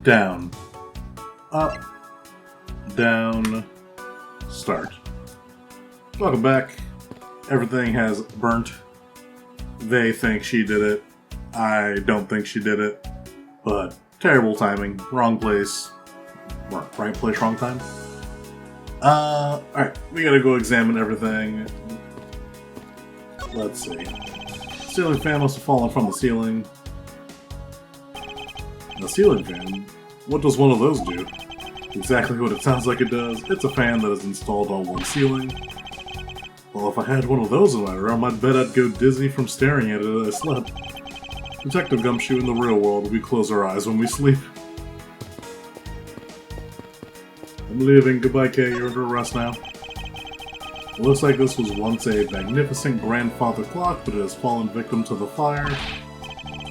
Down. Up. Down. Start. Welcome back. Everything has burnt. They think she did it. I don't think she did it. But terrible timing. Wrong place. Right place, wrong time. Alright. We gotta go examine everything. Let's see. Ceiling fan must have fallen from the ceiling. The ceiling fan? What does one of those do? Exactly what it sounds like it does. It's a fan that is installed on one ceiling. Well, if I had one of those in my room, I'd bet I'd go dizzy from staring at it as I slept. Detective Gumshoe, in the real world, we close our eyes when we sleep. I'm leaving. Goodbye, Kay. You're under arrest now. It looks like this was once a magnificent grandfather clock, but it has fallen victim to the fire.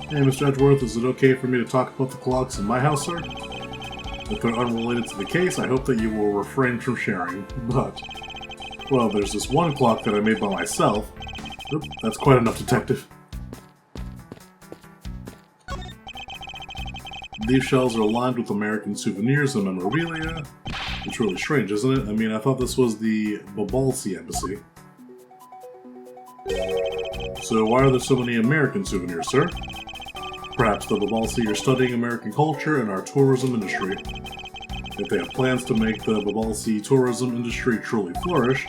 Hey, Mr. Edgeworth, is it okay for me to talk about the clocks in my house, sir? If they're unrelated to the case, I hope that you will refrain from sharing. But, well, there's this one clock that I made by myself. Oop, that's quite enough, detective. These shelves are lined with American souvenirs and memorabilia. It's really strange, isn't it? I mean, I thought this was the Babahl embassy. So why are there so many American souvenirs, sir? Perhaps the Babahl are studying American culture and our tourism industry. If they have plans to make the Babahl tourism industry truly flourish,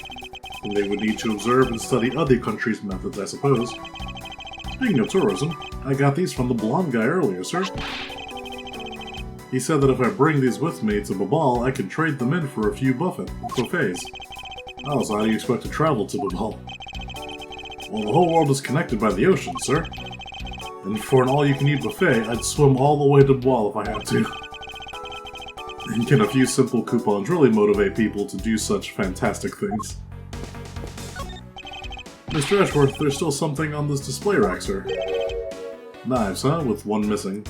then they would need to observe and study other countries' methods, I suppose. Speaking of tourism, I got these from the blonde guy earlier, sir. He said that if I bring these with me to Babahl, I could trade them in for a few buffets. Oh, so how do you expect to travel to Babahl? Well, the whole world is connected by the ocean, sir. And for an all-you-can-eat buffet, I'd swim all the way to Babahl if I had to. And can a few simple coupons really motivate people to do such fantastic things? Mr. Edgeworth, there's still something on this display rack, sir. Knives, huh? With one missing.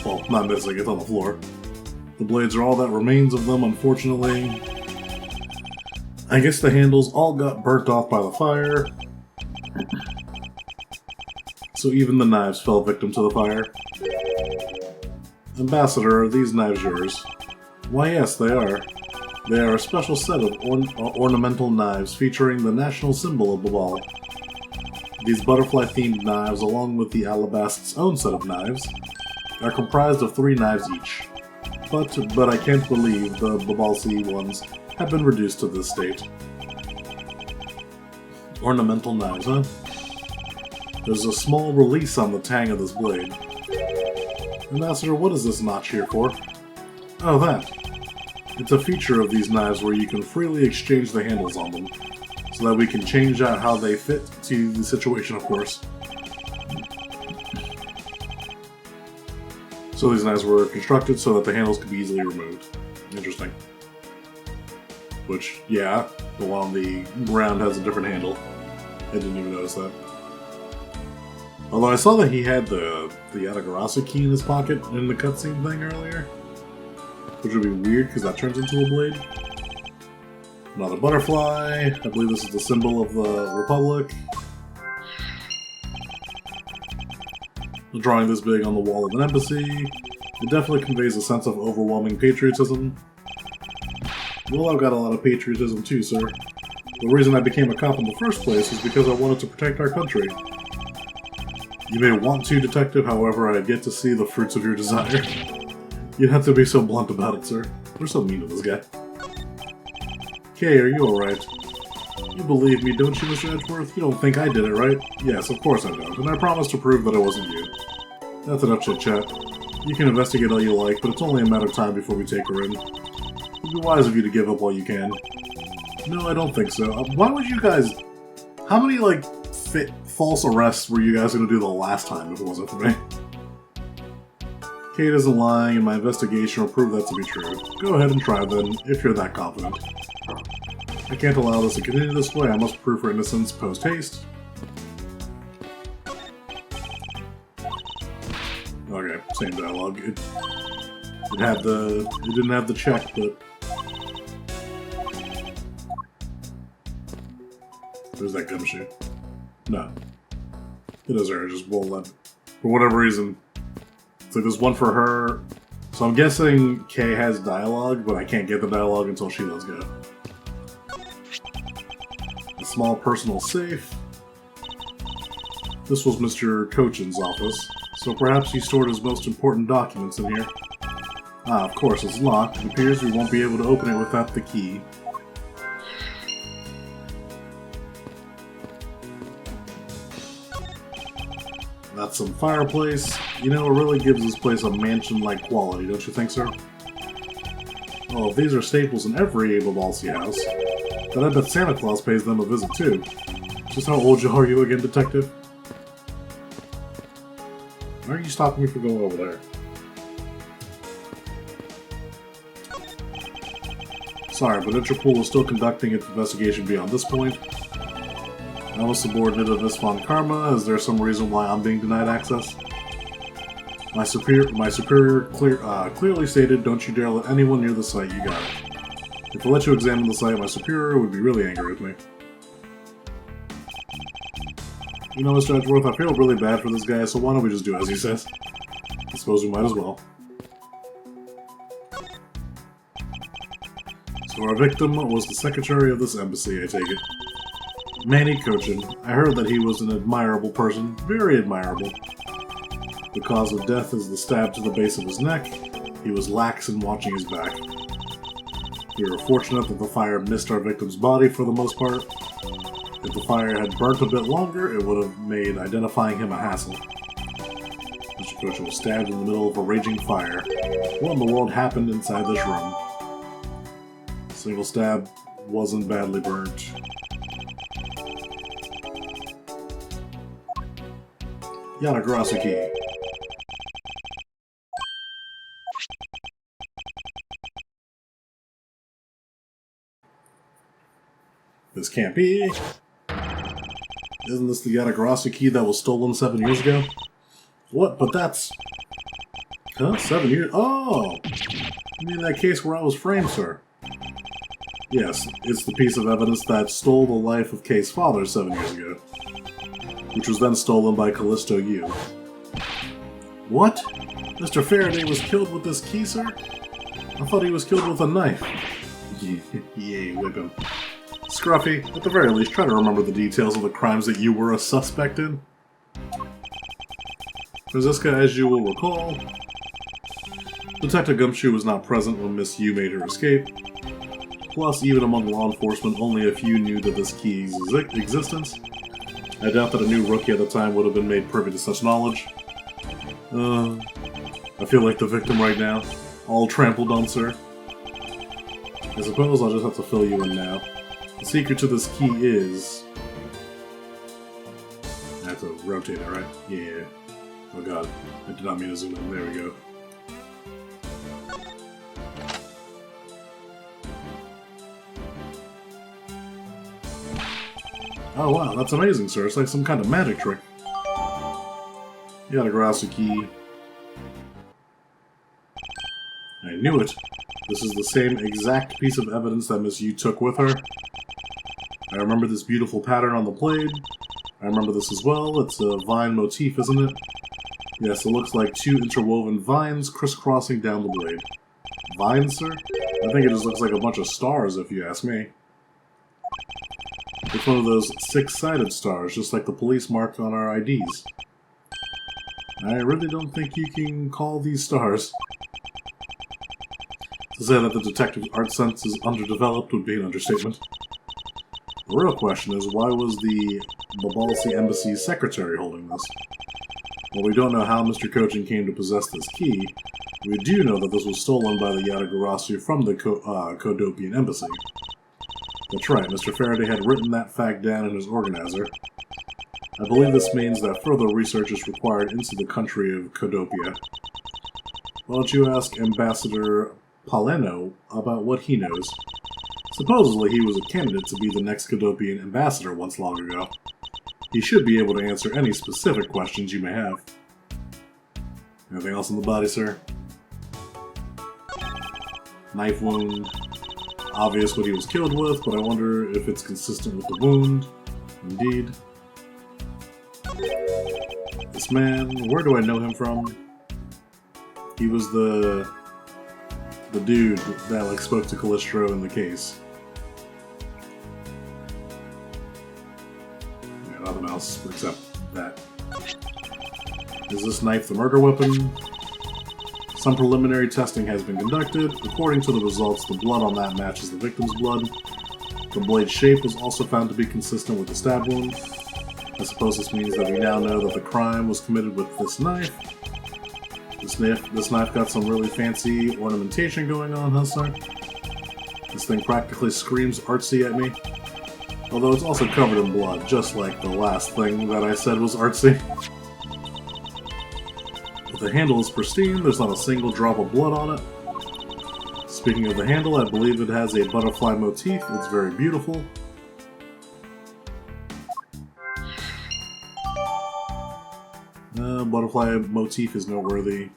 Well, not missing, it's on the floor. The blades are all that remains of them, unfortunately. I guess the handles all got burnt off by the fire. So even the knives fell victim to the fire. Ambassador, are these knives yours? Why yes, they are. They are a special set of ornamental knives featuring the national symbol of Babahl. These butterfly-themed knives, along with the Alabast's own set of knives, are comprised of 3 knives each. But I can't believe the Babahl ones have been reduced to this state. Ornamental knives, huh? There's a small release on the tang of this blade. Ambassador, what is this notch here for? Oh, that. It's a feature of these knives where you can freely exchange the handles on them, so that we can change out how they fit to the situation, of course. So these knives were constructed so that the handles could be easily removed. Interesting. Which, yeah, the one on the ground has a different handle. I didn't even notice that. Although I saw that he had the Yatagarasu key in his pocket in the cutscene thing earlier. Which would be weird because that turns into a blade. Another butterfly. I believe this is the symbol of the Republic. A drawing this big on the wall of an embassy. It definitely conveys a sense of overwhelming patriotism. Well, I've got a lot of patriotism too, sir. The reason I became a cop in the first place is because I wanted to protect our country. You may want to, detective, however, I have yet to see the fruits of your desire. You have to be so blunt about it, sir. We're so mean to this guy. Kay, are you alright? You believe me, don't you, Mr. Edgeworth? You don't think I did it, right? Yes, of course I don't, and I promise to prove that it wasn't you. That's enough chit-chat. You can investigate all you like, but it's only a matter of time before we take her in. It'd be wise of you to give up while you can. No, I don't think so. Why would you guys... How many, like, false arrests were you guys going to do the last time if it wasn't for me? Kate isn't lying, and my investigation will prove that to be true. Go ahead and try then, if you're that confident. I can't allow this to continue this way. I must prove her innocence post-haste. Okay, same dialogue. It didn't have the check, but... There's that gumshoe. No. It doesn't, it just won't let... For whatever reason, it's like there's one for her. So I'm guessing Kay has dialogue, but I can't get the dialogue until she lets go. A small personal safe. This was Mr. Cochin's office, so perhaps he stored his most important documents in here. Ah, of course, it's locked. It appears we won't be able to open it without the key. That's some fireplace. You know, it really gives this place a mansion-like quality, don't you think, sir? Oh, if these are staples in every Babahl house, then I bet Santa Claus pays them a visit, too. Just how old are you again, detective? Why are you stopping me from going over there? Sorry, but Interpol is still conducting its investigation beyond this point. I'm a subordinate of Miss Von Karma. Is there some reason why I'm being denied access? My superior clearly stated, don't you dare let anyone near the site, you got it. If I let you examine the site, my superior would be really angry with me. You know, Mr. Edgeworth, I feel really bad for this guy, so why don't we just do as he says? I suppose we might as well. So our victim was the secretary of this embassy, I take it. Manny Cochin. I heard that he was an admirable person, very admirable. The cause of death is the stab to the base of his neck. He was lax in watching his back. We were fortunate that the fire missed our victim's body for the most part. If the fire had burnt a bit longer, it would have made identifying him a hassle. Mr. Cochin was stabbed in the middle of a raging fire. What in the world happened inside this room? Single stab, wasn't badly burnt. Yadagarasa key. This can't be. Isn't this the Yadagarasa key that was stolen 7 years ago? What? But that's... Huh? 7 years? Oh! You mean that case where I was framed, sir? Yes, it's the piece of evidence that stole the life of Kay's father 7 years ago, which was then stolen by Callisto U. What? Mr. Faraday was killed with this key, sir? I thought he was killed with a knife. Yay, whip him. Scruffy, at the very least, try to remember the details of the crimes that you were a suspect in. Franziska, as you will recall, Detective Gumshoe was not present when Miss Yu made her escape. Plus, even among law enforcement, only a few knew that this key's existence. I doubt that a new rookie at the time would have been made privy to such knowledge. I feel like the victim right now. All trampled on, sir. I suppose I'll just have to fill you in now. The secret to this key is... I have to rotate it, right? Yeah. Oh god, I did not mean to zoom in. There we go. Oh wow, that's amazing, sir. It's like some kind of magic trick. Yadagarasa key. I knew it. This is the same exact piece of evidence that Miss Yu took with her. I remember this beautiful pattern on the blade. I remember this as well. It's a vine motif, isn't it? Yes, it looks like two interwoven vines crisscrossing down the blade. Vines, sir? I think it just looks like a bunch of stars, if you ask me. It's one of those six-sided stars, just like the police mark on our IDs. I really don't think you can call these stars. To say that the detective's art sense is underdeveloped would be an understatement. The real question is, why was the Babahl Embassy's secretary holding this? Well, we don't know how Mr. Cochin came to possess this key. We do know that this was stolen by the Yadagarasa from the Kodopian embassy. That's right, Mr. Faraday had written that fact down in his organizer. I believe this means that further research is required into the country of Kodopia. Why don't you ask Ambassador Paleno about what he knows? Supposedly he was a candidate to be the next Kodopian ambassador once long ago. He should be able to answer any specific questions you may have. Anything else in the body, sir? Knife wound. Obvious what he was killed with, but I wonder if it's consistent with the wound. Indeed. This man, where do I know him from? He was the dude that like spoke to Callistro in the case. Yeah, nothing else except that. Is this knife the murder weapon? Some preliminary testing has been conducted. According to the results, the blood on that matches the victim's blood. The blade's shape was also found to be consistent with the stab wound. I suppose this means that we now know that the crime was committed with this knife. This knife got some really fancy ornamentation going on, huh, sir? This thing practically screams artsy at me. Although it's also covered in blood, just like the last thing that I said was artsy. But the handle is pristine, there's not a single drop of blood on it. Speaking of the handle, I believe it has a butterfly motif. It's very beautiful. Butterfly motif is noteworthy.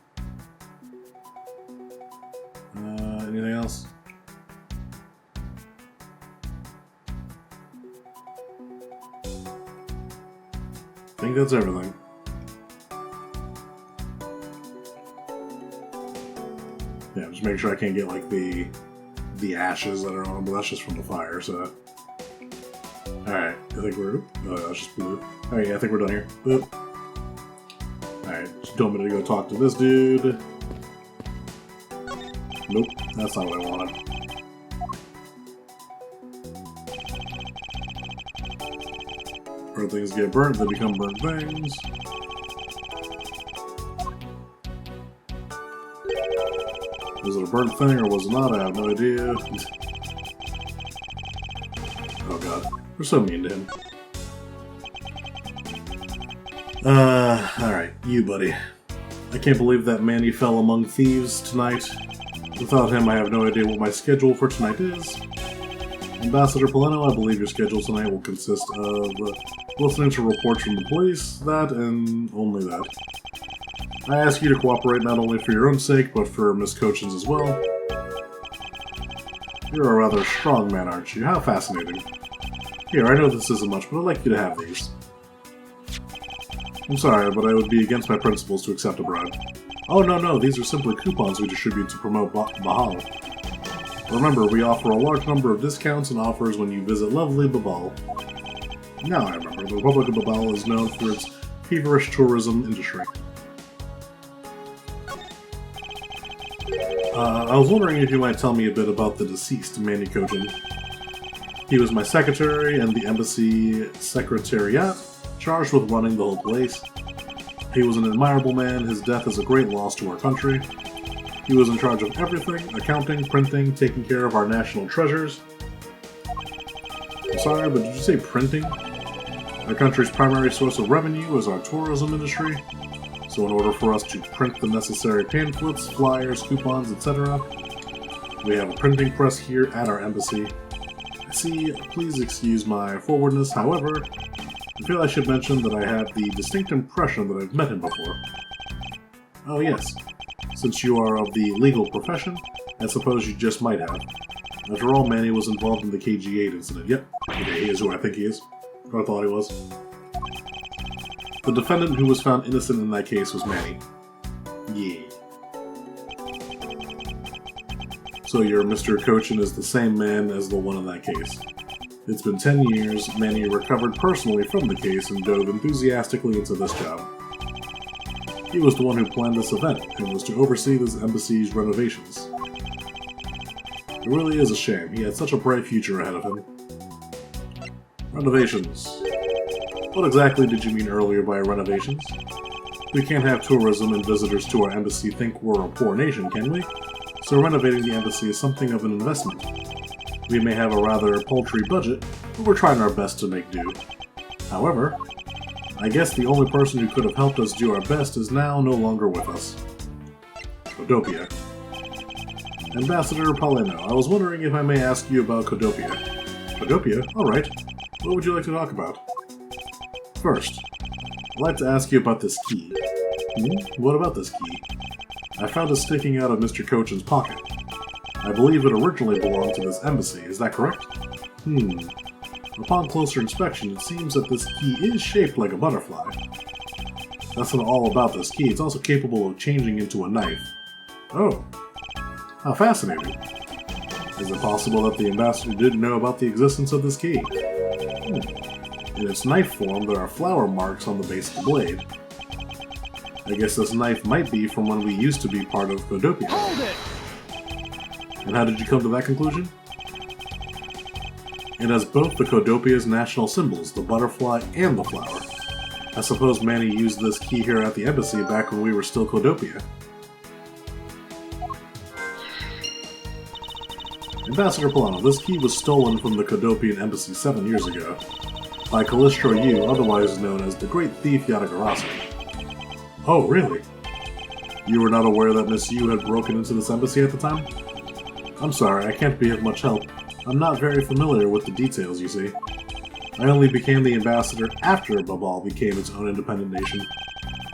Anything else? I think that's everything. Yeah, just make sure I can't get like the ashes that are on them, but that's just from the fire, so. Alright, I think we're... Oh, that's just blue. Alright, yeah, I think we're done here. Boop. Alright, just told me to go talk to this dude. Nope, that's not what I wanted. Burnt things get burnt, they become burnt things. Was it a burnt thing or was it not? I have no idea. Oh god, we're so mean to him. Alright, you buddy. I can't believe that Manny fell among thieves tonight. Without him, I have no idea what my schedule for tonight is. Ambassador Poleno, I believe your schedule tonight will consist of listening to reports from the police, that, and only that. I ask you to cooperate not only for your own sake, but for Miss Cochin's as well. You're a rather strong man, aren't you? How fascinating. Here, I know this isn't much, but I'd like you to have these. I'm sorry, but I would be against my principles to accept a bribe. Oh, no, these are simply coupons we distribute to promote Babahl. Remember, we offer a large number of discounts and offers when you visit lovely Babahl. Now I remember, the Republic of Babahl is known for its feverish tourism industry. I was wondering if you might tell me a bit about the deceased Manny Cochin. He was my secretary and the embassy secretariat, charged with running the whole place. He was an admirable man, his death is a great loss to our country. He was in charge of everything, accounting, printing, taking care of our national treasures. I'm sorry, but did you say printing? Our country's primary source of revenue is our tourism industry, so in order for us to print the necessary pamphlets, flyers, coupons, etc., we have a printing press here at our embassy. I see, please excuse my forwardness, however, I feel I should mention that I have the distinct impression that I've met him before. Oh yes, since you are of the legal profession, I suppose you just might have. After all, Manny was involved in the KG8 incident. Yep, okay, he is who I think he is. Or I thought he was. The defendant who was found innocent in that case was Manny. Yeah. So your Mr. Cochin is the same man as the one in that case. It's been 10 years, Manny recovered personally from the case and dove enthusiastically into this job. He was the one who planned this event and was to oversee this embassy's renovations. It really is a shame, he had such a bright future ahead of him. Renovations. What exactly did you mean earlier by renovations? We can't have tourism and visitors to our embassy think we're a poor nation, can we? So renovating the embassy is something of an investment. We may have a rather paltry budget, but we're trying our best to make do. However, I guess the only person who could have helped us do our best is now no longer with us. Codopia. Ambassador Poleno, I was wondering if I may ask you about Codopia. Codopia? Alright. What would you like to talk about? First, I'd like to ask you about this key. What about this key? I found it sticking out of Mr. Cochin's pocket. I believe it originally belonged to this embassy, is that correct? Upon closer inspection, it seems that this key is shaped like a butterfly. That's not all about this key, it's also capable of changing into a knife. Oh, how fascinating. Is it possible that the ambassador didn't know about the existence of this key? In its knife form, there are flower marks on the base of the blade. I guess this knife might be from when we used to be part of Codopia. Hold it! And how did you come to that conclusion? It has both the Codopia's national symbols, the butterfly and the flower. I suppose Manny used this key here at the embassy back when we were still Codopia. Ambassador Polano, this key was stolen from the Codopian embassy 7 years ago by Callistro Yu, otherwise known as the Great Thief Yatagarasi. Oh, really? You were not aware that Miss Yu had broken into this embassy at the time? I'm sorry, I can't be of much help. I'm not very familiar with the details, you see. I only became the ambassador after Babahl became its own independent nation.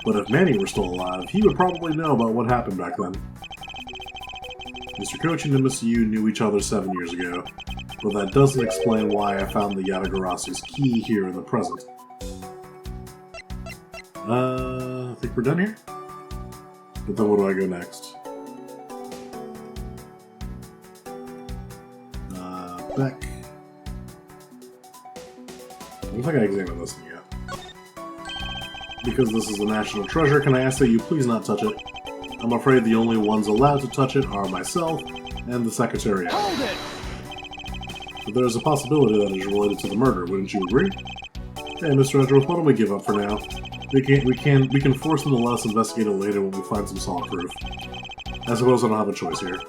But if Manny were still alive, he would probably know about what happened back then. Mr. Cochin and Miss Yu knew each other 7 years ago, but that doesn't explain why I found the Yatagarasi's key here in the present. I think we're done here? But then where do I go next? Back. I don't think I examined this one yet. Because this is a national treasure, can I ask that you please not touch it? I'm afraid the only ones allowed to touch it are myself and the Secretariat. Hold it! But there is a possibility that it is related to the murder, wouldn't you agree? Hey, Mr. Edgeworth, why don't we give up for now? We can force them to let us investigate it later when we find some solid proof. I suppose I don't have a choice here.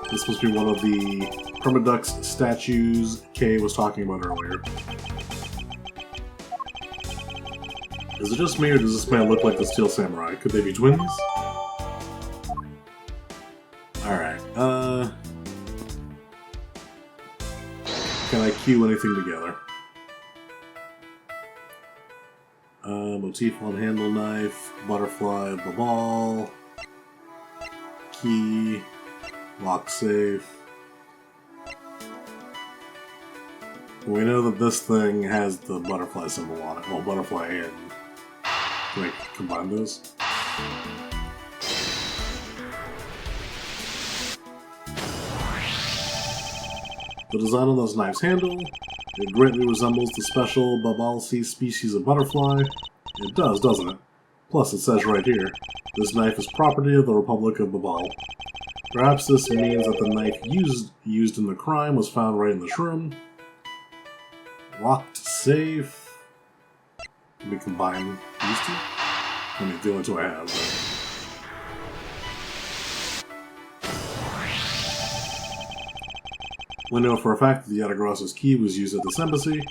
This must be one of the Permadux statues Kay was talking about earlier. Is it just me, or does this man look like the Steel Samurai? Could they be twins? Alright, can I cue anything together? Motif on handle knife, butterfly, Babahl, key, lock safe. We know that this thing has the butterfly symbol on it. Well, butterfly and... Can I combine those? The design on this knife's handle, it greatly resembles the special Babahl species of butterfly. It does, doesn't it? Plus, it says right here, this knife is property of the Republic of Babahl. Perhaps this means that the knife used in the crime was found right in this room. Locked safe. Can we combine these two? I mean, the only two I have. But... We know for a fact that the Yatagarasi's key was used at this embassy.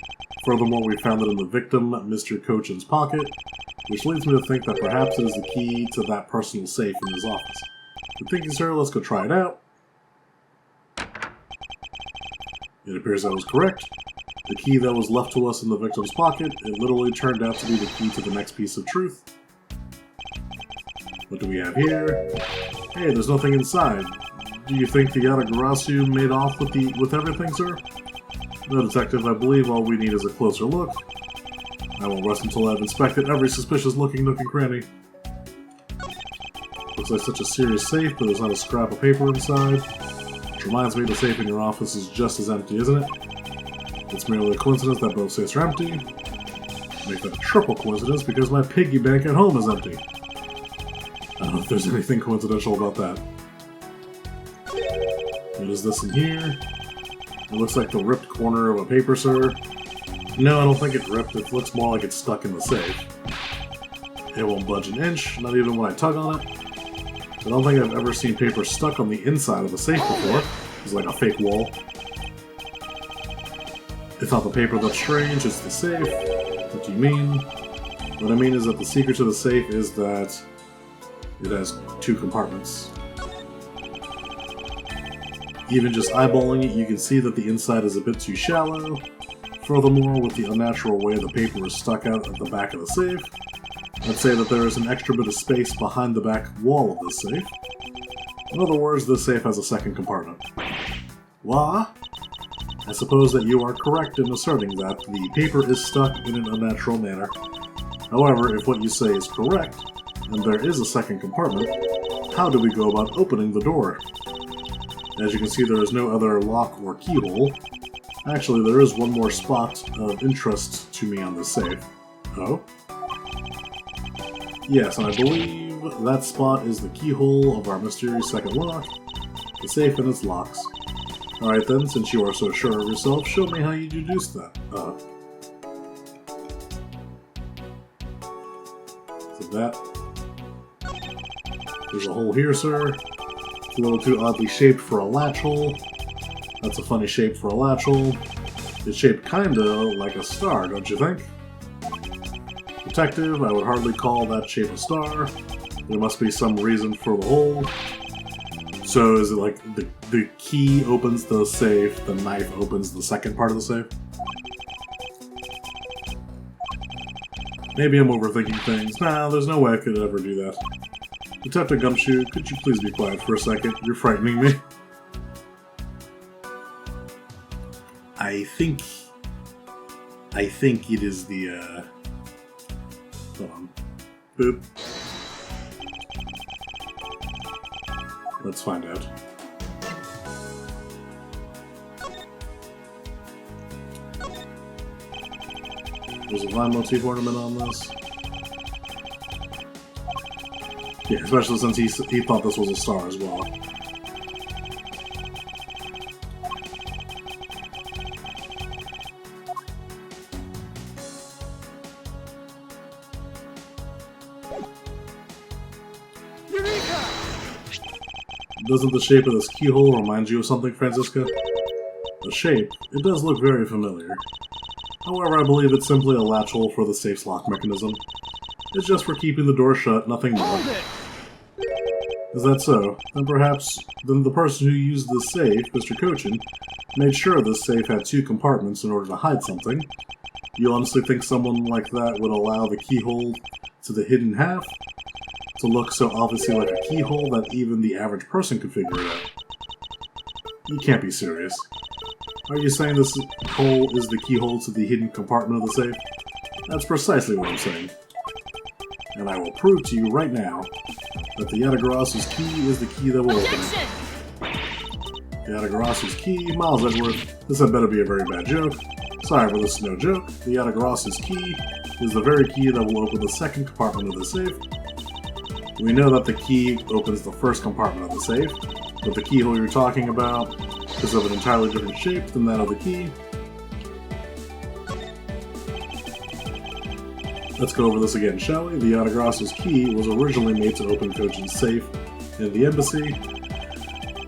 Furthermore, we found it in the victim, Mr. Cochin's pocket, which leads me to think that perhaps it is the key to that personal safe in his office. Good thinking, sir. Let's go try it out. It appears I was correct. The key that was left to us in the victim's pocket, it literally turned out to be the key to the next piece of truth. What do we have here? Hey, there's nothing inside. Do you think the Yatagarasi made off with everything, sir? No, Detective, I believe all we need is a closer look. I won't rest until I've inspected every suspicious-looking nook and cranny. Looks like such a serious safe, but there's not a scrap of paper inside. Which reminds me, the safe in your office is just as empty, isn't it? It's merely a coincidence that both safes are empty. Make that a triple coincidence because my piggy bank at home is empty. I don't know if there's anything coincidental about that. What is this in here? It looks like the ripped corner of a paper, sir. No, I don't think it's ripped. It looks more like it's stuck in the safe. It won't budge an inch, not even when I tug on it. I don't think I've ever seen paper stuck on the inside of a safe before. It's like a fake wall. It's not the paper that's strange, it's the safe. What do you mean? What I mean is that the secret to the safe is that it has 2 compartments. Even just eyeballing it, you can see that the inside is a bit too shallow. Furthermore, with the unnatural way the paper is stuck out at the back of the safe, I'd say that there is an extra bit of space behind the back wall of this safe. In other words, this safe has a second compartment. What? I suppose that you are correct in asserting that the paper is stuck in an unnatural manner. However, if what you say is correct, and there is a second compartment, how do we go about opening the door? As you can see, there is no other lock or keyhole. Actually, there is one more spot of interest to me on this safe. Oh? Yes, and I believe that spot is the keyhole of our mysterious second lock, the safe and its locks. Alright then, since you are so sure of yourself, show me how you deduced that. So that. There's a hole here, sir. It's a little too oddly shaped for a latch hole. That's a funny shape for a latch hole. It's shaped kinda like a star, don't you think? Detective, I would hardly call that shape a star. There must be some reason for the hole. So is it like the key opens the safe, the knife opens the second part of the safe? Maybe I'm overthinking things. Nah, there's no way I could ever do that. Detective Gumshoe, could you please be quiet for a second? You're frightening me. I think it is the, hold on. Boop. Let's find out. There's a Vine Motif ornament on this. Yeah, especially since he thought this was a star as well. Doesn't the shape of this keyhole remind you of something, Franziska? The shape? It does look very familiar. However, I believe it's simply a latch hole for the safe's lock mechanism. It's just for keeping the door shut, nothing more. Is that so? Then perhaps the person who used this safe, Mr. Cochin, made sure this safe had two compartments in order to hide something. You honestly think someone like that would allow the keyhole to the hidden half to look so obviously like a keyhole that even the average person could figure it out? You can't be serious. Are you saying this hole is the keyhole to the hidden compartment of the safe? That's precisely what I'm saying. And I will prove to you right now that the Yatagarasu's key is the key that will open it. The Yatagarasu's key, Miles Edgeworth, this had better be a very bad joke. Sorry, but this is no joke. The Yatagarasu's key is the very key that will open the second compartment of the safe. We know that the key opens the first compartment of the safe, but the keyhole you're talking about is of an entirely different shape than that of the key. Let's go over this again, shall we? The Yatagarasu's key was originally made to open Kojin's safe in the embassy.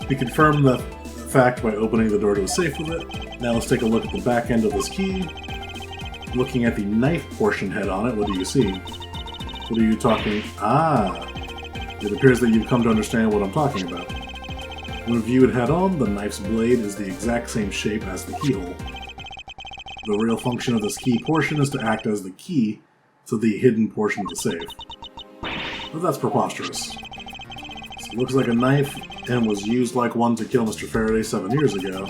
We confirmed that fact by opening the door to a safe with it. Now let's take a look at the back end of this key. Looking at the knife portion head on it, what do you see? What are you talking? Ah! It appears that you've come to understand what I'm talking about. When viewed head-on, the knife's blade is the exact same shape as the keyhole. The real function of this key portion is to act as the key to the hidden portion of the safe. But that's preposterous. It looks like a knife and was used like one to kill Mr. Faraday 7 years ago.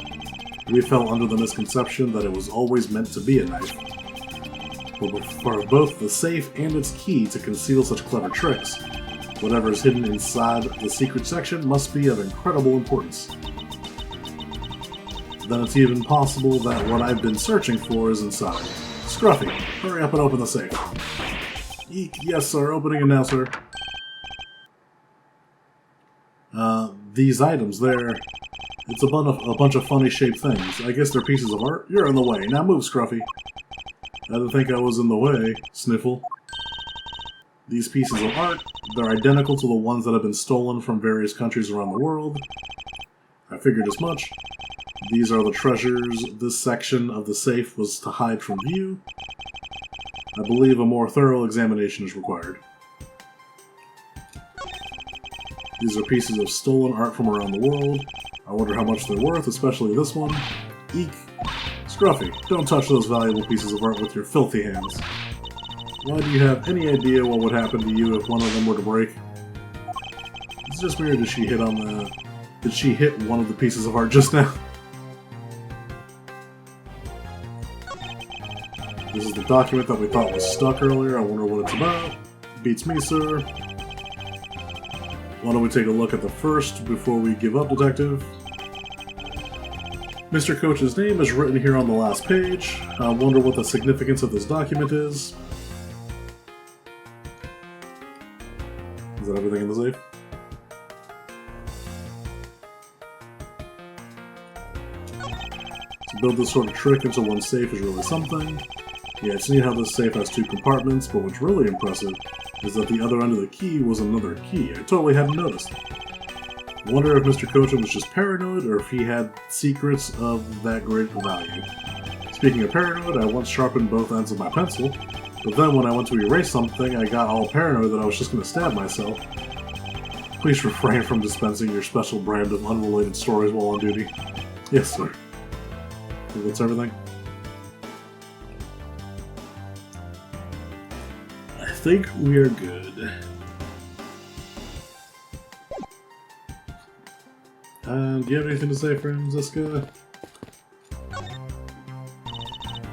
We fell under the misconception that it was always meant to be a knife. But for both the safe and its key to conceal such clever tricks, whatever is hidden inside the secret section must be of incredible importance. Then it's even possible that what I've been searching for is inside. Scruffy, hurry up and open the safe. Eek, yes sir, opening it now, sir. These items, it's a bunch of funny shaped things. I guess they're pieces of art. You're in the way. Now move, Scruffy. I didn't think I was in the way, Sniffle. These pieces of art, they're identical to the ones that have been stolen from various countries around the world. I figured as much. These are the treasures this section of the safe was to hide from view. I believe a more thorough examination is required. These are pieces of stolen art from around the world. I wonder how much they're worth, especially this one. Eek. Scruffy, don't touch those valuable pieces of art with your filthy hands. Why do you have any idea what would happen to you if one of them were to break? It's just weird, did she hit one of the pieces of art just now? This is the document that we thought was stuck earlier. I wonder what it's about. Beats me, sir. Why don't we take a look at the first before we give up, Detective? Mr. Coach's name is written here on the last page. I wonder what the significance of this document is. Is that everything in the safe? To build this sort of trick into one safe is really something. Yeah, it's neat how this safe has 2 compartments, but what's really impressive is that the other end of the key was another key. I totally hadn't noticed. I wonder if Mr. Kochan was just paranoid, or if he had secrets of that great value. Speaking of paranoid, I once sharpened both ends of my pencil, but then when I went to erase something, I got all paranoid that I was just going to stab myself. Please refrain from dispensing your special brand of unrelated stories while on duty. Yes, sir. That's everything? I think we are good. Do you have anything to say, Franziska?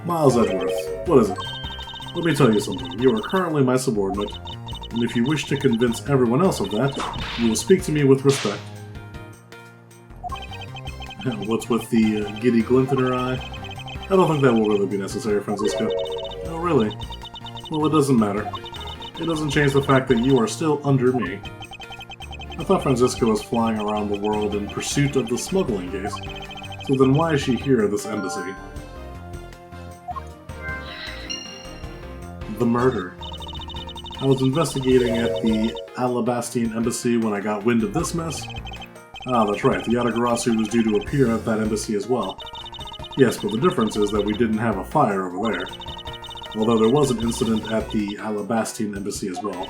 Miles Edgeworth, what is it? Let me tell you something. You are currently my subordinate, and if you wish to convince everyone else of that, you will speak to me with respect. What's with the giddy glint in her eye? I don't think that will really be necessary, Franziska. Oh, really? Well, it doesn't matter. It doesn't change the fact that you are still under me. I thought Franziska was flying around the world in pursuit of the smuggling case. So then why is she here at this embassy? The murder. I was investigating at the Alabastian embassy when I got wind of this mess. Ah, that's right, the Yatagarasu was due to appear at that embassy as well. Yes, but the difference is that we didn't have a fire over there. Although there was an incident at the Alabastian embassy as well.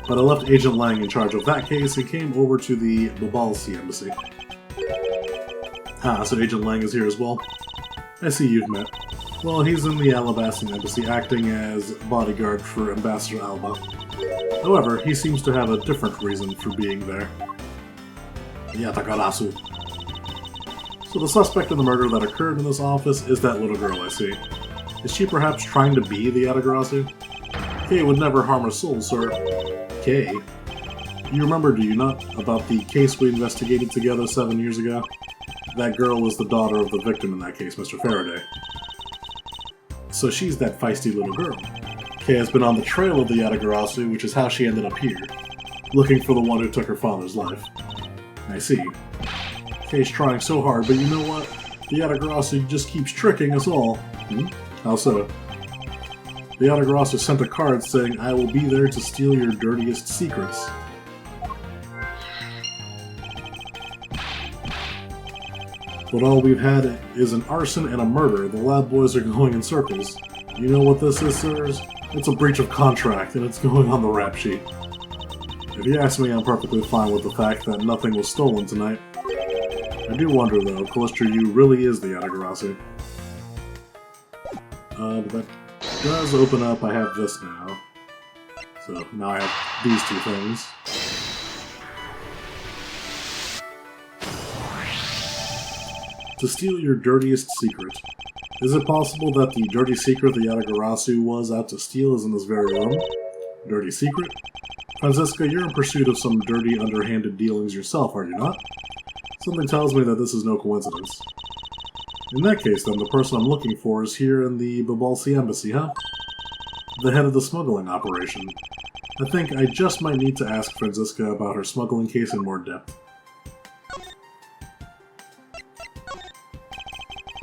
But I left Agent Lang in charge of that case and came over to the Babahl embassy. Ah, so Agent Lang is here as well? I see you've met. Well, he's in the Alabastian embassy acting as bodyguard for Ambassador Alba. However, he seems to have a different reason for being there. Yatagarasu. So the suspect in the murder that occurred in this office is that little girl I see. Is she perhaps trying to be the Yatagarasu? Kay would never harm a soul, sir. Kay? You remember, do you not, about the case we investigated together 7 years ago? That girl was the daughter of the victim in that case, Mr. Faraday. So she's that feisty little girl. Kay has been on the trail of the Yatagarasu, which is how she ended up here, looking for the one who took her father's life. I see. Kay's trying so hard, but you know what? The Yatagarasu just keeps tricking us all. How so? The Yatagarasu sent a card saying, I will be there to steal your dirtiest secrets. But all we've had is an arson and a murder. The lab boys are going in circles. You know what this is, sirs? It's a breach of contract, and it's going on the rap sheet. If you ask me, I'm perfectly fine with the fact that nothing was stolen tonight. I do wonder, though, Callister Yu really is the Yatagarasu. But that does open up. I have this now. So now I have these 2 things. To steal your dirtiest secret. Is it possible that the dirty secret the Yatagarasu was out to steal is in this very room? Dirty secret? Franziska, you're in pursuit of some dirty, underhanded dealings yourself, are you not? Something tells me that this is no coincidence. In that case, then, the person I'm looking for is here in the Babahl embassy, huh? The head of the smuggling operation. I think I just might need to ask Franziska about her smuggling case in more depth.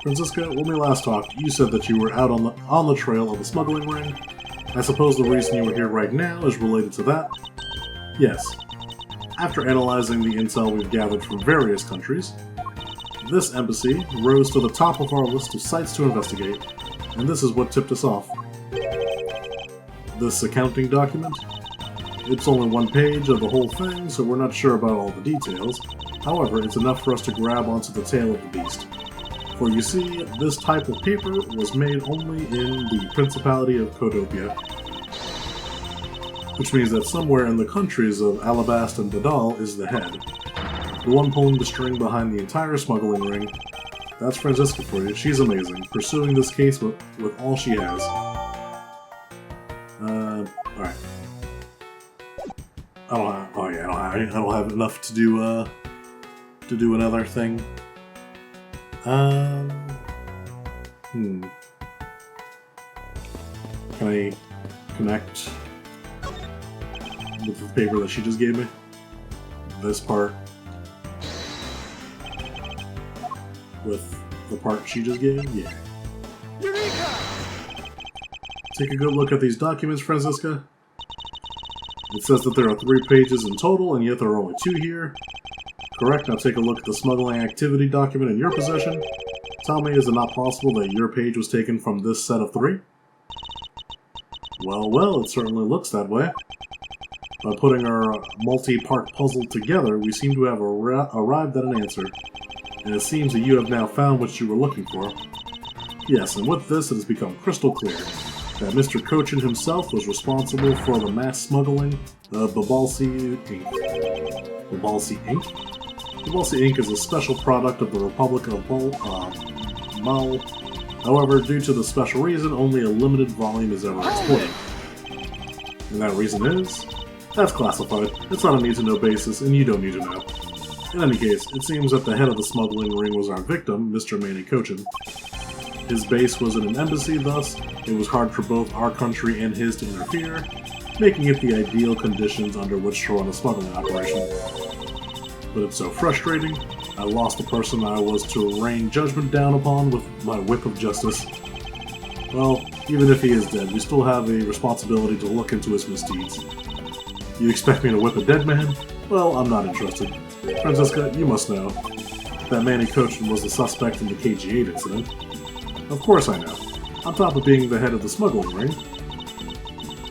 Franziska, when we last talked, you said that you were out on the trail of a smuggling ring. I suppose the reason you are here right now is related to that? Yes. After analyzing the intel we've gathered from various countries, this embassy rose to the top of our list of sites to investigate, and this is what tipped us off. This accounting document? It's only 1 page of the whole thing, so we're not sure about all the details. However, it's enough for us to grab onto the tail of the beast. For you see, this type of paper was made only in the Principality of Codopia, which means that somewhere in the countries of Alabast and Badal is the head. The one pulling the string behind the entire smuggling ring. That's Franziska for you. She's amazing, pursuing this case with all she has. Alright. I don't Alright, I don't have enough to do another thing. Can I connect with the paper that she just gave me? This part with the part she just gave? Yeah. Eureka! Take a good look at these documents, Franziska. It says that there are 3 pages in total, and yet there are only 2 here. Correct, now take a look at the smuggling activity document in your possession. Tell me, is it not possible that your page was taken from this set of 3? Well, well, it certainly looks that way. By putting our multi-part puzzle together, we seem to have arrived at an answer. And it seems that you have now found what you were looking for. Yes, and with this it has become crystal clear that Mr. Kochin himself was responsible for the mass smuggling of Babahl ink. Babahl ink? Babahl ink is a special product of the Republic of Mal. However, due to the special reason, only a limited volume is ever exported. And that reason is? That's classified. It's on a need-to-know basis, and you don't need to know. In any case, it seems that the head of the smuggling ring was our victim, Mr. Manny Kochin. His base was in an embassy, thus, it was hard for both our country and his to interfere, making it the ideal conditions under which to run a smuggling operation. But it's so frustrating, I lost the person I was to rain judgment down upon with my whip of justice. Well, even if he is dead, we still have a responsibility to look into his misdeeds. You expect me to whip a dead man? Well, I'm not interested. Franziska, you must know that Manny Kochin was the suspect in the KG-8 incident. Of course I know. On top of being the head of the smuggling ring,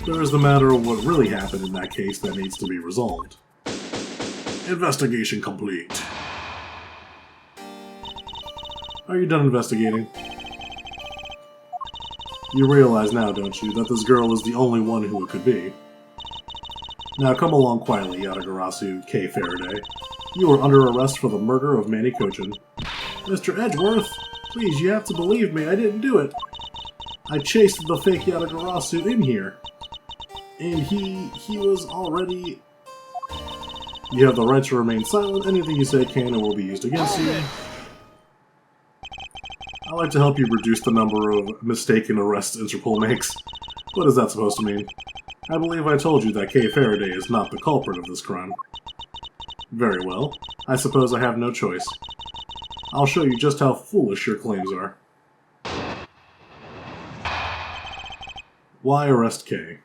there is the matter of what really happened in that case that needs to be resolved. Investigation complete. Are you done investigating? You realize now, don't you, that this girl is the only one who it could be. Now come along quietly, Yatagarasu K. Faraday. You are under arrest for the murder of Manny Kochin. Mr. Edgeworth, please, you have to believe me, I didn't do it. I chased the fake Yatagarasu in here. And he was already... You have the right to remain silent. Anything you say can and will be used against you. I like to help you reduce the number of mistaken arrests Interpol makes. What is that supposed to mean? I believe I told you that Kay Faraday is not the culprit of this crime. Very well. I suppose I have no choice. I'll show you just how foolish your claims are. Why arrest Kay?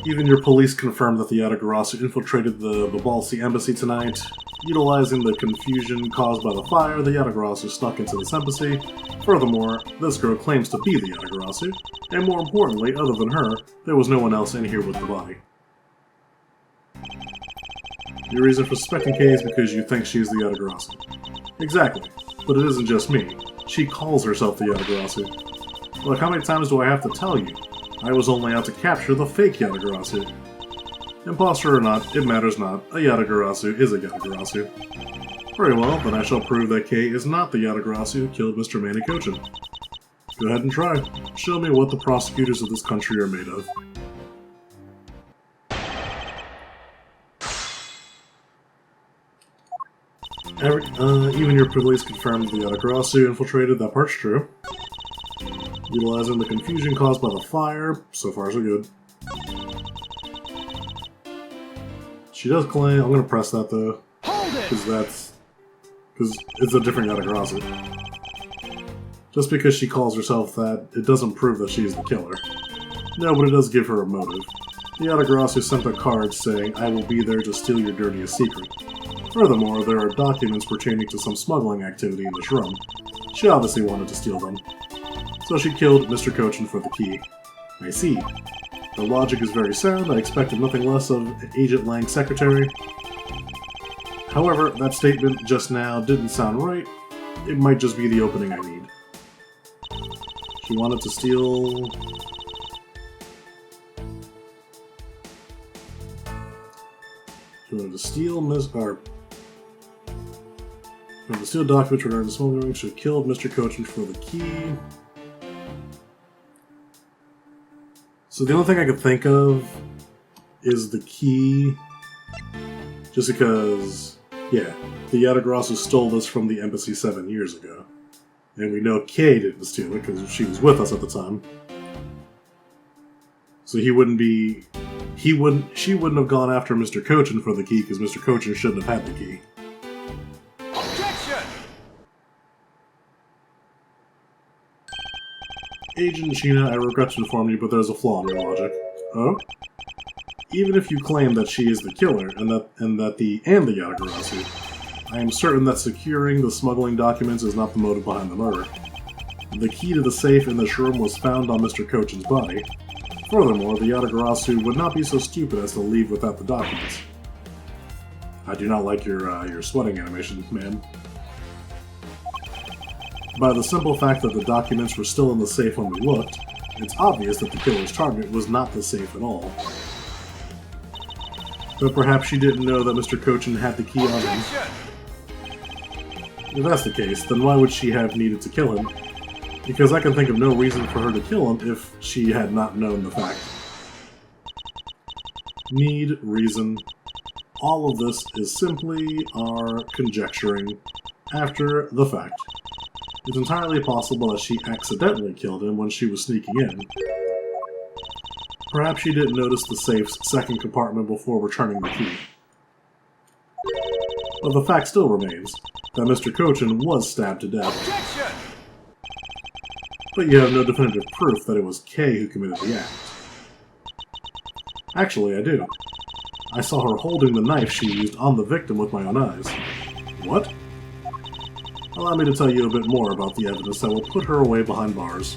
Even your police confirmed that the Yatagarasu infiltrated the Babahl embassy tonight. Utilizing the confusion caused by the fire, the Yatagarasu snuck into this embassy. Furthermore, this girl claims to be the Yatagarasu, and more importantly, other than her, there was no one else in here with the body. Your reason for suspecting Kay is because you think she's the Yatagarasu. Exactly, but it isn't just me. She calls herself the Yatagarasu. Look, how many times do I have to tell you? I was only out to capture the fake Yatagarasu. Imposter or not, it matters not. A Yatagarasu is a Yatagarasu. Very well, then I shall prove that Kay is not the Yatagarasu who killed Mr. Manny Kochin. Go ahead and try. Show me what the prosecutors of this country are made of. Even your police confirmed the Yatagarasu infiltrated, that part's true. Utilizing the confusion caused by the fire, so far so good. She does claim, I'm gonna press that though, because it's a different Yatagarasu. Just because she calls herself that, it doesn't prove that she's the killer. No, but it does give her a motive. The Yatagarasu sent a card saying, "I will be there to steal your dirtiest secret." Furthermore, there are documents pertaining to some smuggling activity in this room. She obviously wanted to steal them. So she killed Mr. Kochin for the key. I see. The logic is very sound. I expected nothing less of Agent Lang's secretary. However, that statement just now didn't sound right. It might just be the opening I need. She wanted to steal... She wanted to steal documents regarding the smuggling. She killed Mr. Kochin for the key. So the only thing I could think of is the key, just because, yeah, the Yatagarasu stole this from the embassy 7 years ago. And we know Kay didn't steal it because she was with us at the time. So she wouldn't have gone after Mr. Cochin for the key because Mr. Cochin shouldn't have had the key. Objection! Agent Sheena, I regret to inform you, but there's a flaw in your logic. Oh? Even if you claim that she is the killer and the Yatagarasu, I am certain that securing the smuggling documents is not the motive behind the murder. The key to the safe in this room was found on Mr. Cochin's body. Furthermore, the Yatagarasu would not be so stupid as to leave without the documents. I do not like your sweating animation, ma'am. By the simple fact that the documents were still in the safe when we looked, it's obvious that the killer's target was not the safe at all. But perhaps she didn't know that Mr. Cochin had the key on him. If that's the case, then why would she have needed to kill him? Because I can think of no reason for her to kill him if she had not known the fact. Need, reason. All of this is simply our conjecturing after the fact. It's entirely possible that she accidentally killed him when she was sneaking in. Perhaps she didn't notice the safe's second compartment before returning the key. But the fact still remains that Mr. Cochin was stabbed to death. Objection! But you have no definitive proof that it was Kay who committed the act. Actually, I do. I saw her holding the knife she used on the victim with my own eyes. What? Allow me to tell you a bit more about the evidence that will put her away behind bars.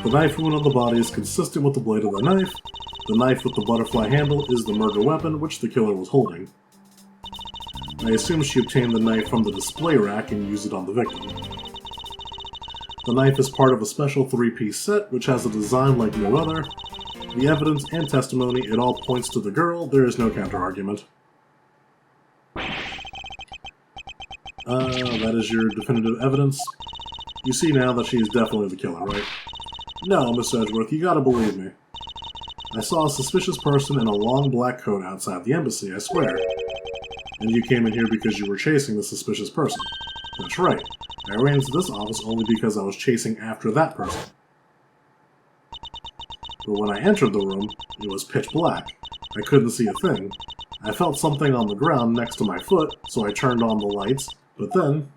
The knife wound on the body is consistent with the blade of the knife. The knife with the butterfly handle is the murder weapon which the killer was holding. I assume she obtained the knife from the display rack and used it on the victim. The knife is part of a special 3-piece set which has a design like no other. The evidence and testimony, it all points to the girl. There is no counter-argument. That is your definitive evidence. You see now that she is definitely the killer, right? No, Miss Edgeworth, you gotta believe me. I saw a suspicious person in a long black coat outside the embassy, I swear. And you came in here because you were chasing the suspicious person. That's right. I ran into this office only because I was chasing after that person. But when I entered the room, it was pitch black. I couldn't see a thing. I felt something on the ground next to my foot, so I turned on the lights, but then...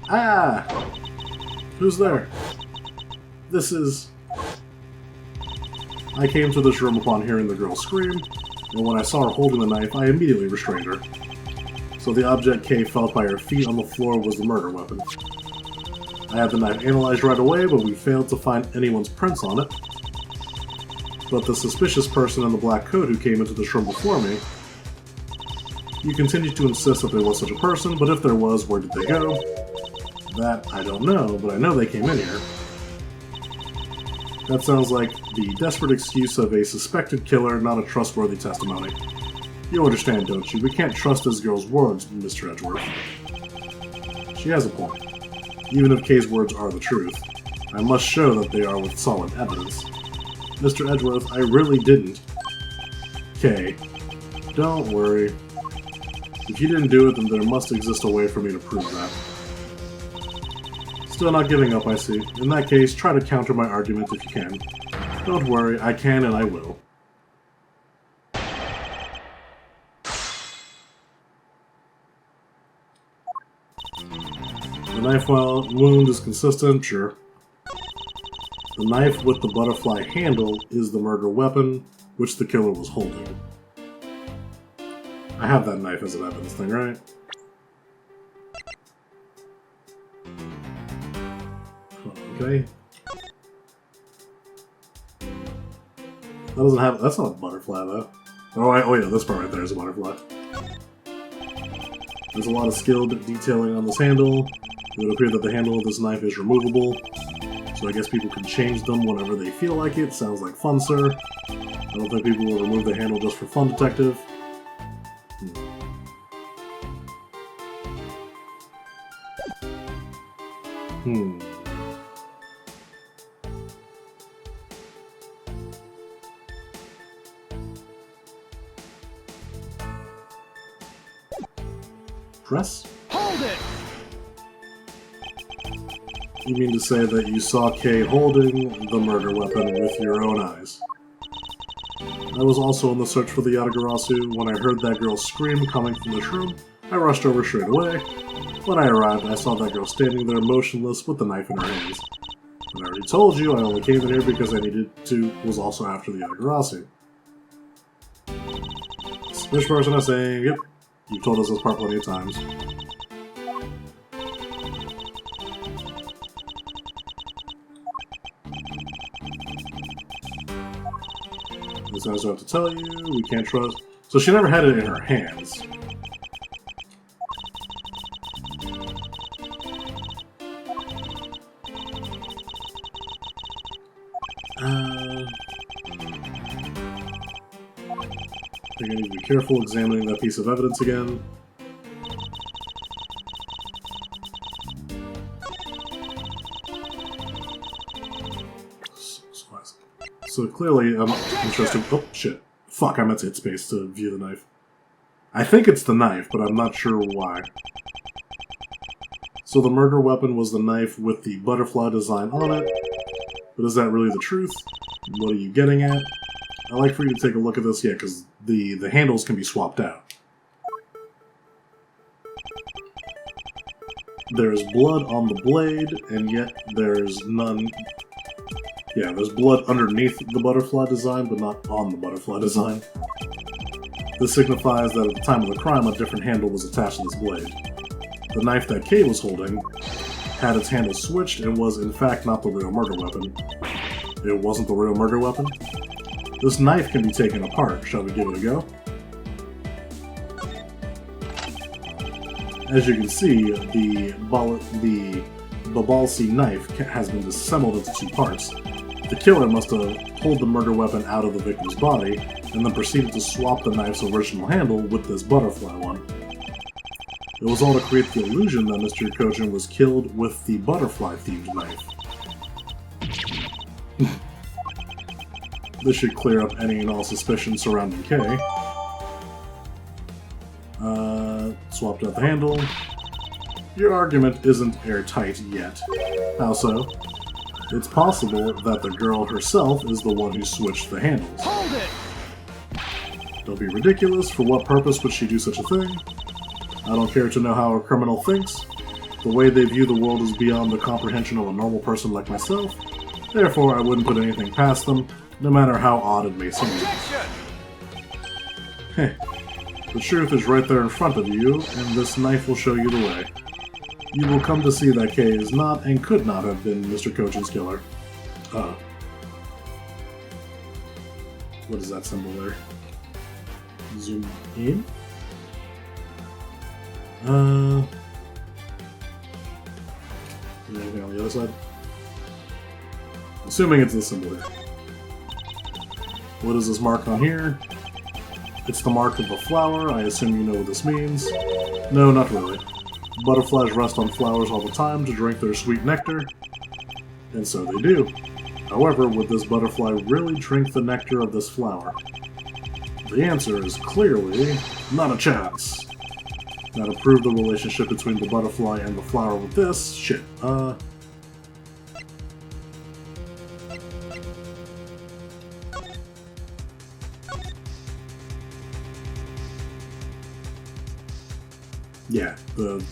Ah! Who's there? This is... I came to this room upon hearing the girl scream, and when I saw her holding the knife, I immediately restrained her. So the object Kay felt by her feet on the floor was the murder weapon. I had the knife analyzed right away, but we failed to find anyone's prints on it. But the suspicious person in the black coat who came into this room before me... You continue to insist that there was such a person, but if there was, where did they go? That I don't know, but I know they came in here. That sounds like the desperate excuse of a suspected killer, not a trustworthy testimony. You understand, don't you? We can't trust this girl's words, Mr. Edgeworth. She has a point. Even if Kay's words are the truth, I must show that they are with solid evidence. Mr. Edgeworth, I really didn't. Kay, don't worry. If you didn't do it, then there must exist a way for me to prove that. Still not giving up, I see. In that case, try to counter my argument if you can. Don't worry, I can and I will. The knife wound is consistent, sure. The knife with the butterfly handle is the murder weapon, which the killer was holding. I have that knife as an evidence thing, right? Okay. That doesn't have... That's not a butterfly, though. Oh yeah, this part right there is a butterfly. There's a lot of skilled detailing on this handle. It would appear that the handle of this knife is removable, so I guess people can change them whenever they feel like it. Sounds like fun, sir. I don't think people will remove the handle just for fun, detective. Dress? Hold it! You mean to say that you saw Kay holding the murder weapon with your own eyes? I was also on the search for the Yatagarasu. When I heard that girl scream coming from this room, I rushed over straight away. When I arrived, I saw that girl standing there motionless with the knife in her hands. And I already told you I only came in here because I needed to, was also after the Yatagarasu. This person is saying, yep, you've told us this part plenty of times. This I have to tell you, we can't trust. So she never had it in her hands. I think I need to be careful examining that piece of evidence again. So clearly I'm interested. Oh shit. Fuck, I meant to hit space to view the knife. I think it's the knife, but I'm not sure why. So the murder weapon was the knife with the butterfly design on it. But is that really the truth? What are you getting at? I'd like for you to take a look at this, yeah, because the handles can be swapped out. There's blood on the blade, and yet there's none... Yeah, there's blood underneath the butterfly design, but not on the butterfly design. This signifies that at the time of the crime, a different handle was attached to this blade. The knife that Kay was holding had its handle switched and was in fact not the real murder weapon. It wasn't the real murder weapon? This knife can be taken apart. Shall we give it a go? As you can see, the Babahl knife has been disassembled into two parts. The killer must have pulled the murder weapon out of the victim's body, and then proceeded to swap the knife's original handle with this butterfly one. It was all to create the illusion that Mr. Kojin was killed with the butterfly-themed knife. This should clear up any and all suspicion surrounding Kay. Swapped out the handle. Your argument isn't airtight yet. How so? It's possible that the girl herself is the one who switched the handles. Hold it! Don't be ridiculous. For what purpose would she do such a thing? I don't care to know how a criminal thinks. The way they view the world is beyond the comprehension of a normal person like myself. Therefore, I wouldn't put anything past them, no matter how odd it may seem. Heh. The truth is right there in front of you, and this knife will show you the way. You will come to see that Kay is not and could not have been Mr. Kojin's killer. What is that symbol there? Zoom in? Anything on the other side? Assuming it's this symbol here. What is this mark on here? It's the mark of a flower. I assume you know what this means. No, not really. Butterflies rest on flowers all the time to drink their sweet nectar, and so they do. However, would this butterfly really drink the nectar of this flower? The answer is clearly not a chance. Now to prove the relationship between the butterfly and the flower with this, shit, yeah, the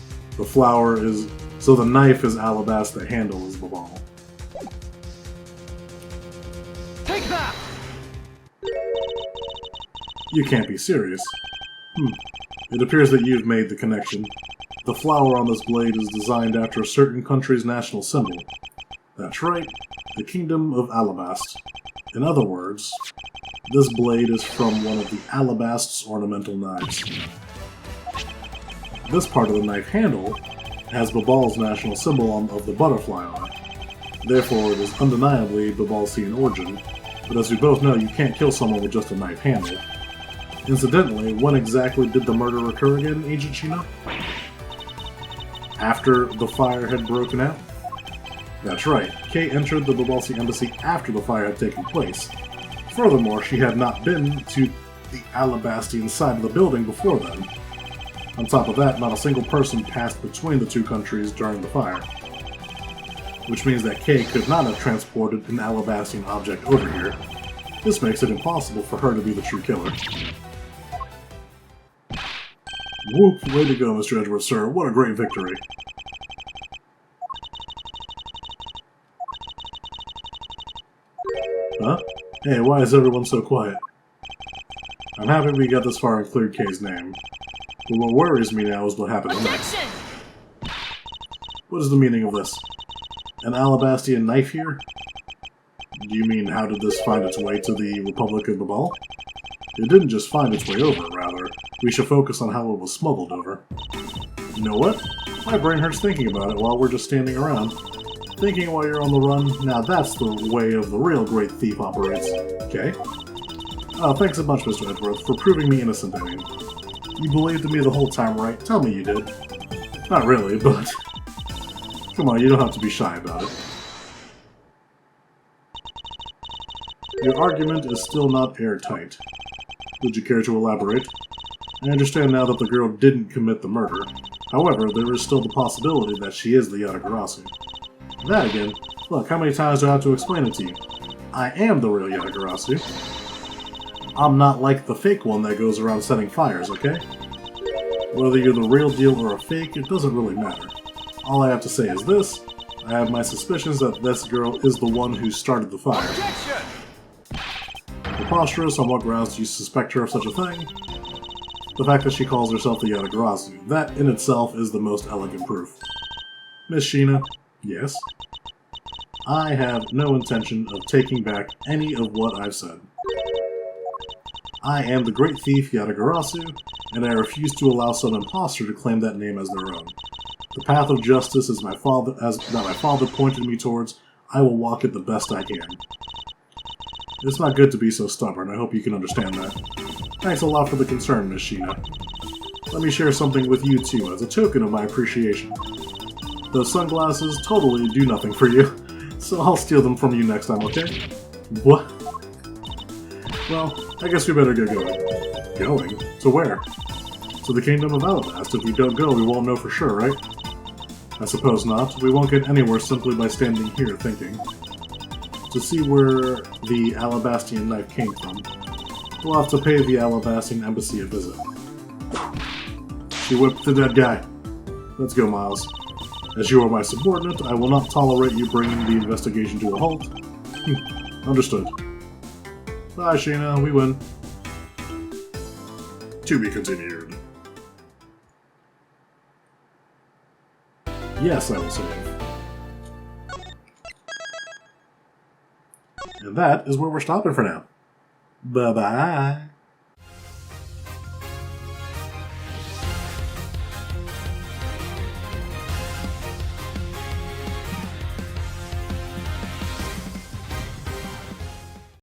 flower is... So the knife is alabaster, the handle is Babahl. Take that! You can't be serious. It appears that you've made the connection. The flower on this blade is designed after a certain country's national symbol. That's right, the Kingdom of Alabast. In other words, this blade is from one of the Alabast's ornamental knives. This part of the knife handle has Babahl's national symbol of the butterfly on it. Therefore, it is undeniably Babahl's in origin, but as we both know, you can't kill someone with just a knife handle. Incidentally, when exactly did the murder occur again, Agent Shino? After the fire had broken out? That's right, Kay entered the Babahl embassy after the fire had taken place. Furthermore, she had not been to the Alabastian side of the building before then. On top of that, not a single person passed between the two countries during the fire. Which means that Kay could not have transported an Alabastian object over here. This makes it impossible for her to be the true killer. Whoop! Way to go, Mr. Edgeworth, sir. What a great victory. Huh? Hey, why is everyone so quiet? I'm happy we got this far and cleared Kay's name. But what worries me now is what happens next. What is the meaning of this? An Alabastian knife here? Do you mean, how did this find its way to the Republic of Babahl? It didn't just find its way over, rather. We should focus on how it was smuggled over. You know what? My brain hurts thinking about it while we're just standing around. Thinking while you're on the run, now that's the way of the real great thief operates. Okay? Oh, thanks a bunch, Mr. Edgeworth, for proving me innocent, I mean. You believed in me the whole time, right? Tell me you did. Not really, but... Come on, you don't have to be shy about it. Your argument is still not airtight. Would you care to elaborate? I understand now that the girl didn't commit the murder. However, there is still the possibility that she is the Yatagarasu. That again, look, how many times do I have to explain it to you? I am the real Yatagarasu. I'm not like the fake one that goes around setting fires, okay? Whether you're the real deal or a fake, it doesn't really matter. All I have to say is this: I have my suspicions that this girl is the one who started the fire. Objection! Preposterous, on what grounds do you suspect her of such a thing? The fact that she calls herself the Yatagarasu, that in itself is the most elegant proof. Miss Sheena, yes? I have no intention of taking back any of what I've said. I am the great thief Yatagarasu, and I refuse to allow some imposter to claim that name as their own. The path of justice is that my father pointed me towards. I will walk it the best I can. It's not good to be so stubborn. I hope you can understand that. Thanks a lot for the concern, Miss Sheena. Let me share something with you too, as a token of my appreciation. Those sunglasses totally do nothing for you, so I'll steal them from you next time, okay? What? Well, I guess we better get going. Going? To where? To the Kingdom of Alabast. If we don't go, we won't know for sure, right? I suppose not. We won't get anywhere simply by standing here thinking. To see where the Alabastian knife came from, we'll have to pay the Alabastian embassy a visit. She whipped the dead guy. Let's go, Miles. As you are my subordinate, I will not tolerate you bringing the investigation to a halt. Understood. Bye, Sheena. We win. To be continued. Yes, I will save. And that is where we're stopping for now. Bye-bye.